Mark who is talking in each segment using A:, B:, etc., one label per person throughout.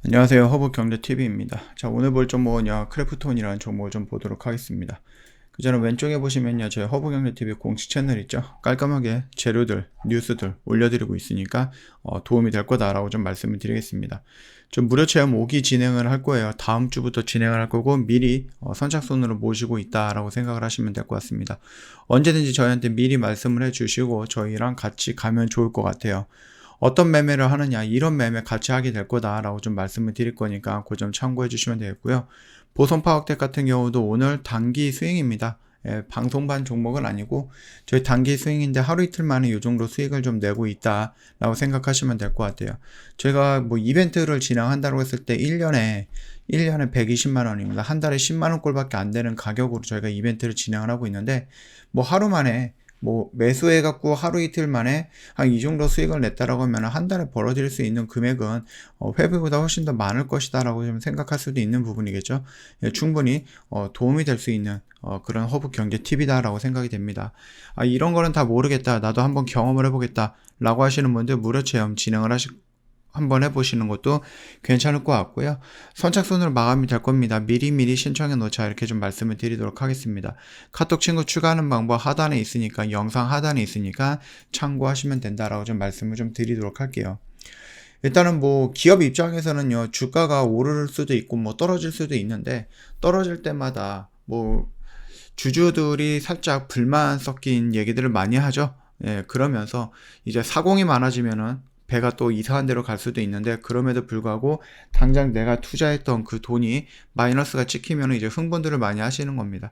A: 안녕하세요. 허브경제TV입니다. 자, 오늘 볼 종목은요, 크래프톤이라는 종목을 좀 보도록 하겠습니다. 그 전에 왼쪽에 보시면요, 저희 허브경제TV 공식 채널 있죠? 깔끔하게 재료들, 뉴스들 올려드리고 있으니까 도움이 될 거다라고 좀 말씀을 드리겠습니다. 좀 무료 체험 5기 진행을 할 거예요. 다음 주부터 진행을 할 거고 미리 선착순으로 모시고 있다라고 생각을 하시면 될 것 같습니다. 언제든지 저희한테 미리 말씀을 해주시고 저희랑 같이 가면 좋을 것 같아요. 어떤 매매를 하느냐, 이런 매매 같이 하게 될 거다라고 좀 말씀을 드릴 거니까 그 점 참고해 주시면 되겠고요. 보성 파워텍 같은 경우도 오늘 단기 스윙입니다. 방송반 종목은 아니고 저희 단기 스윙인데 하루 이틀 만에 이 정도 수익을 좀 내고 있다라고 생각하시면 될 것 같아요. 저희가 뭐 이벤트를 진행한다고 했을 때 1년에 120만 원입니다. 한 달에 10만 원 꼴밖에 안 되는 가격으로 저희가 이벤트를 진행을 하고 있는데 뭐 하루 만에 뭐 매수해갖고 하루 이틀 만에 한 이 정도 수익을 냈다라고 하면 한 달에 벌어들일 수 있는 금액은 회비보다 훨씬 더 많을 것이다라고 좀 생각할 수도 있는 부분이겠죠. 예, 충분히 도움이 될 수 있는 그런 허브 경제 팁이다라고 생각이 됩니다. 이런 거는 다 모르겠다, 나도 한번 경험을 해보겠다라고 하시는 분들 무료 체험 진행을 한번 해보시는 것도 괜찮을 것 같고요. 선착순으로 마감이 될 겁니다. 미리미리 신청해 놓자, 이렇게 좀 말씀을 드리도록 하겠습니다. 카톡 친구 추가하는 방법 하단에 있으니까, 영상 하단에 있으니까 참고하시면 된다라고 좀 말씀을 좀 드리도록 할게요. 일단은 뭐 기업 입장에서는요, 주가가 오를 수도 있고 뭐 떨어질 수도 있는데, 떨어질 때마다 뭐 주주들이 살짝 불만 섞인 얘기들을 많이 하죠. 예, 그러면서 이제 사공이 많아지면은 배가 또 이상한 데로 갈 수도 있는데, 그럼에도 불구하고 당장 내가 투자했던 그 돈이 마이너스가 찍히면 이제 흥분들을 많이 하시는 겁니다.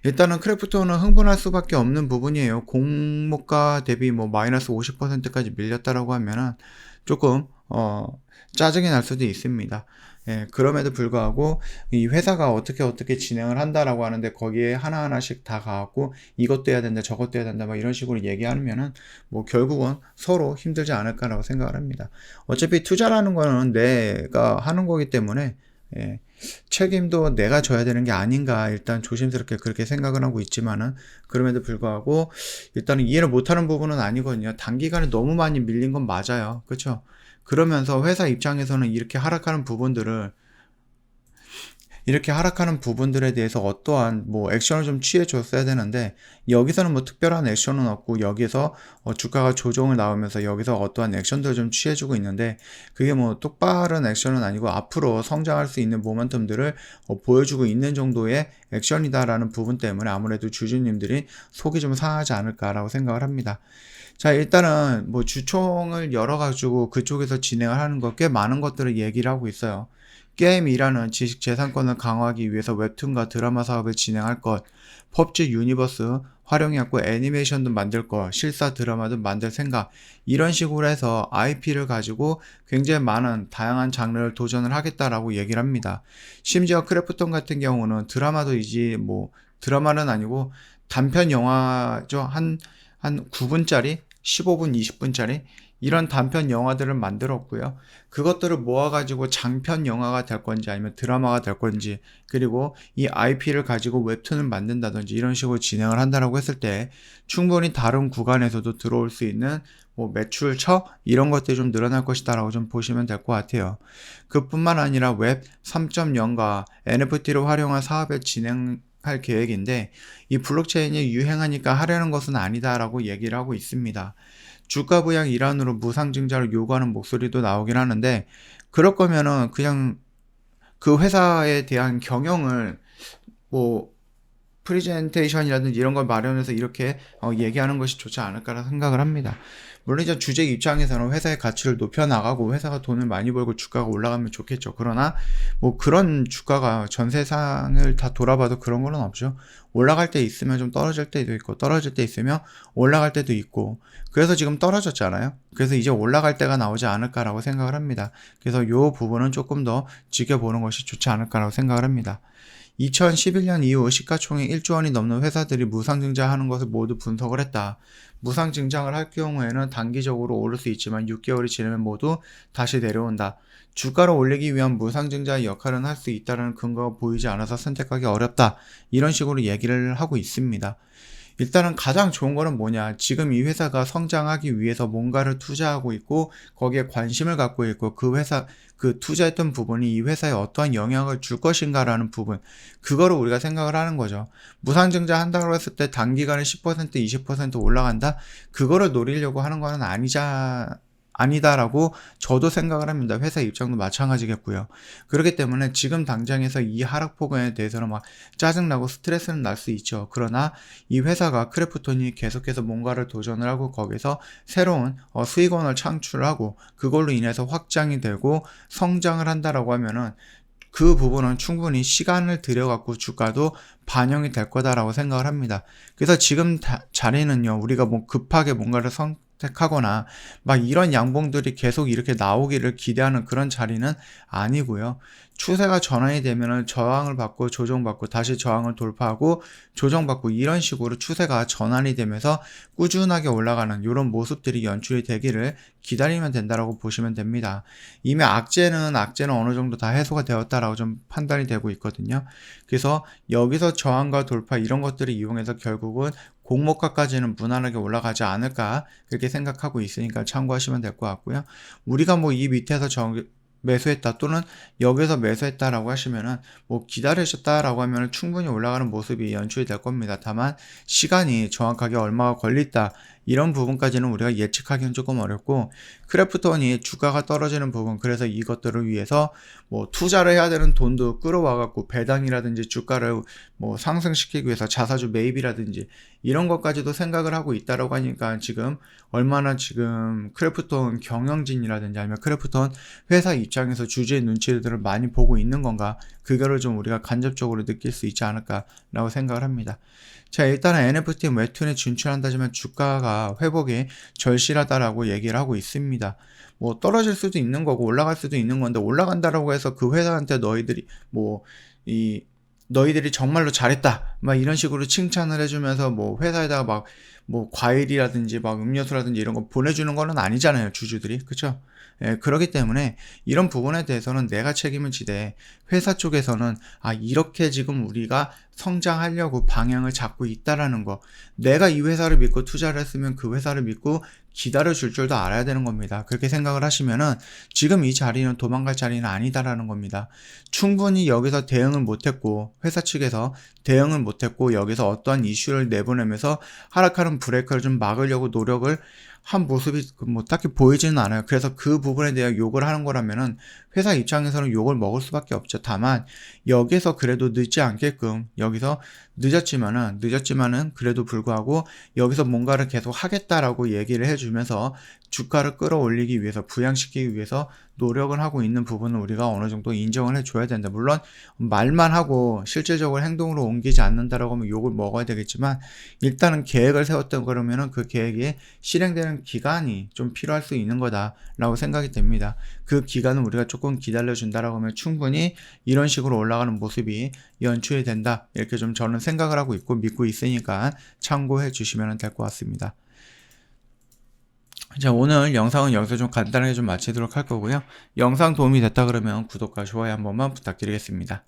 A: 일단은 크래프톤은 흥분할 수밖에 없는 부분이에요. 공모가 대비 뭐 마이너스 50%까지 밀렸다라고 하면은 조금 짜증이 날 수도 있습니다. 예, 그럼에도 불구하고 이 회사가 어떻게 진행을 한다라고 하는데, 거기에 하나하나씩 다 가갖고 이것도 해야 된다, 저것도 해야 된다, 막 이런 식으로 얘기하면은 뭐 결국은 서로 힘들지 않을까라고 생각을 합니다. 어차피 투자라는 거는 내가 하는 거기 때문에 예, 책임도 내가 져야 되는 게 아닌가, 일단 조심스럽게 그렇게 생각을 하고 있지만은, 그럼에도 불구하고 일단은 이해를 못하는 부분은 아니거든요. 단기간에 너무 많이 밀린 건 맞아요. 그렇죠? 그러면서 회사 입장에서는 이렇게 하락하는 부분들에 대해서 어떠한 뭐 액션을 좀 취해 줬어야 되는데, 여기서는 뭐 특별한 액션은 없고, 여기서 주가가 조정을 나오면서 여기서 어떠한 액션들을 좀 취해 주고 있는데, 그게 뭐 똑바른 액션은 아니고 앞으로 성장할 수 있는 모멘텀들을 보여주고 있는 정도의 액션이다라는 부분 때문에 아무래도 주주님들이 속이 좀 상하지 않을까라고 생각을 합니다. 자, 일단은 뭐 주총을 열어가지고 그쪽에서 진행을 하는 것, 꽤 많은 것들을 얘기를 하고 있어요. 게임이라는 지식 재산권을 강화하기 위해서 웹툰과 드라마 사업을 진행할 것, 펍지 유니버스 활용해갖고 애니메이션도 만들 것, 실사 드라마도 만들 생각, 이런 식으로 해서 IP를 가지고 굉장히 많은 다양한 장르를 도전을 하겠다라고 얘기를 합니다. 심지어 크래프톤 같은 경우는 드라마도 뭐 드라마는 아니고 단편 영화죠. 한 9분짜리, 15분, 20분짜리 이런 단편 영화들을 만들었고요. 그것들을 모아가지고 장편 영화가 될 건지 아니면 드라마가 될 건지, 그리고 이 IP를 가지고 웹툰을 만든다든지 이런 식으로 진행을 한다라고 했을 때 충분히 다른 구간에서도 들어올 수 있는 뭐 매출처 이런 것들이 좀 늘어날 것이다라고 좀 보시면 될 것 같아요. 그뿐만 아니라 웹 3.0과 NFT를 활용한 사업을 진행할 계획인데, 이 블록체인이 유행하니까 하려는 것은 아니다라고 얘기를 하고 있습니다. 주가 부양 일환으로 무상증자를 요구하는 목소리도 나오긴 하는데, 그럴 거면은 그냥 그 회사에 대한 경영을 뭐 프리젠테이션이라든지 이런 걸 마련해서 이렇게 얘기하는 것이 좋지 않을까라는 생각을 합니다. 물론 이제 주식 입장에서는 회사의 가치를 높여나가고 회사가 돈을 많이 벌고 주가가 올라가면 좋겠죠. 그러나 뭐 그런 주가가 전 세상을 다 돌아봐도 그런 건 없죠. 올라갈 때 있으면 좀 떨어질 때도 있고, 떨어질 때 있으면 올라갈 때도 있고, 그래서 지금 떨어졌잖아요. 그래서 이제 올라갈 때가 나오지 않을까라고 생각을 합니다. 그래서 이 부분은 조금 더 지켜보는 것이 좋지 않을까라고 생각을 합니다. 2011년 이후 시가총액 1조 원이 넘는 회사들이 무상증자하는 것을 모두 분석을 했다. 무상증자를 할 경우에는 단기적으로 오를 수 있지만 6개월이 지나면 모두 다시 내려온다. 주가를 올리기 위한 무상증자의 역할은 할 수 있다는 근거가 보이지 않아서 선택하기 어렵다. 이런 식으로 얘기를 하고 있습니다. 일단은 가장 좋은 거는 뭐냐? 지금 이 회사가 성장하기 위해서 뭔가를 투자하고 있고 거기에 관심을 갖고 있고 그 회사 그 투자했던 부분이 이 회사에 어떠한 영향을 줄 것인가라는 부분, 그거를 우리가 생각을 하는 거죠. 무상증자 한다고 했을 때 단기간에 10% 20% 올라간다? 그거를 노리려고 하는 거는 아니다라고 저도 생각을 합니다. 회사 입장도 마찬가지겠고요. 그렇기 때문에 지금 당장에서 이 하락폭에 대해서는 막 짜증나고 스트레스는 날 수 있죠. 그러나 이 회사가 크래프톤이 계속해서 뭔가를 도전을 하고 거기서 새로운 수익원을 창출하고 그걸로 인해서 확장이 되고 성장을 한다라고 하면은 그 부분은 충분히 시간을 들여갖고 주가도 반영이 될 거다라고 생각을 합니다. 그래서 지금 자리는요, 우리가 뭐 급하게 뭔가를 선택하거나 막 이런 양봉들이 계속 이렇게 나오기를 기대하는 그런 자리는 아니고요. 추세가 전환이 되면은 저항을 받고 조정받고 다시 저항을 돌파하고 조정받고 이런 식으로 추세가 전환이 되면서 꾸준하게 올라가는 이런 모습들이 연출이 되기를 기다리면 된다라고 보시면 됩니다. 이미 악재는 어느 정도 다 해소가 되었다라고 좀 판단이 되고 있거든요. 그래서 여기서 저항과 돌파 이런 것들을 이용해서 결국은 공모가까지는 무난하게 올라가지 않을까 그렇게 생각하고 있으니까 참고하시면 될 것 같고요. 우리가 뭐 이 밑에서 매수했다 또는 여기서 매수했다라고 하시면은 뭐 기다리셨다라고 하면은 충분히 올라가는 모습이 연출이 될 겁니다. 다만 시간이 정확하게 얼마가 걸린다 이런 부분까지는 우리가 예측하기는 조금 어렵고, 크래프톤이 주가가 떨어지는 부분, 그래서 이것들을 위해서 뭐 투자를 해야 되는 돈도 끌어와 갖고 배당이라든지 주가를 뭐 상승시키기 위해서 자사주 매입이라든지 이런 것까지도 생각을 하고 있다라고 하니까 지금 얼마나 지금 크래프톤 경영진이라든지 아니면 크래프톤 회사 입장에서 주주의 눈치들을 많이 보고 있는 건가, 그거를 좀 우리가 간접적으로 느낄 수 있지 않을까라고 생각을 합니다. 자, 일단은 NFT 웹툰에 진출한다지만 주가가 회복이 절실하다라고 얘기를 하고 있습니다. 뭐 떨어질 수도 있는 거고 올라갈 수도 있는 건데, 올라간다라고 해서 그 회사한테 너희들이 정말로 잘했다 막 이런 식으로 칭찬을 해주면서 뭐 회사에다가 막 뭐 과일이라든지 막 음료수라든지 이런 거 보내주는 거는 아니잖아요, 주주들이. 그쵸? 예, 그렇기 때문에 이런 부분에 대해서는 내가 책임을 지되 회사 쪽에서는 이렇게 지금 우리가 성장하려고 방향을 잡고 있다라는 거, 내가 이 회사를 믿고 투자를 했으면 그 회사를 믿고 기다려 줄 줄도 알아야 되는 겁니다. 그렇게 생각을 하시면은 지금 이 자리는 도망갈 자리는 아니다라는 겁니다. 충분히 여기서 대응을 못했고, 회사 측에서 대응을 못했고 여기서 어떠한 이슈를 내보내면서 하락하는 브레이크를 좀 막으려고 노력을 한 모습이 뭐 딱히 보이지는 않아요. 그래서 그 부분에 대한 욕을 하는 거라면은 회사 입장에서는 욕을 먹을 수밖에 없죠. 다만 여기서 그래도 늦지 않게끔, 여기서 늦었지만은 그래도 불구하고 여기서 뭔가를 계속 하겠다라고 얘기를 해주면서 주가를 끌어올리기 위해서, 부양시키기 위해서 노력을 하고 있는 부분은 우리가 어느 정도 인정을 해줘야 된다. 물론 말만 하고 실질적으로 행동으로 옮기지 않는다라고 하면 욕을 먹어야 되겠지만, 일단은 계획을 세웠던 거라면은 그 계획이 실행되는 기간이 좀 필요할 수 있는 거다라고 생각이 됩니다. 그 기간은 우리가 조금 기다려준다라고 하면 충분히 이런 식으로 올라가는 모습이 연출이 된다, 이렇게 좀 저는 생각을 하고 있고 믿고 있으니까 참고해 주시면 될 것 같습니다. 자, 오늘 영상은 여기서 좀 간단하게 좀 마치도록 할 거고요. 영상 도움이 됐다 그러면 구독과 좋아요 한 번만 부탁드리겠습니다.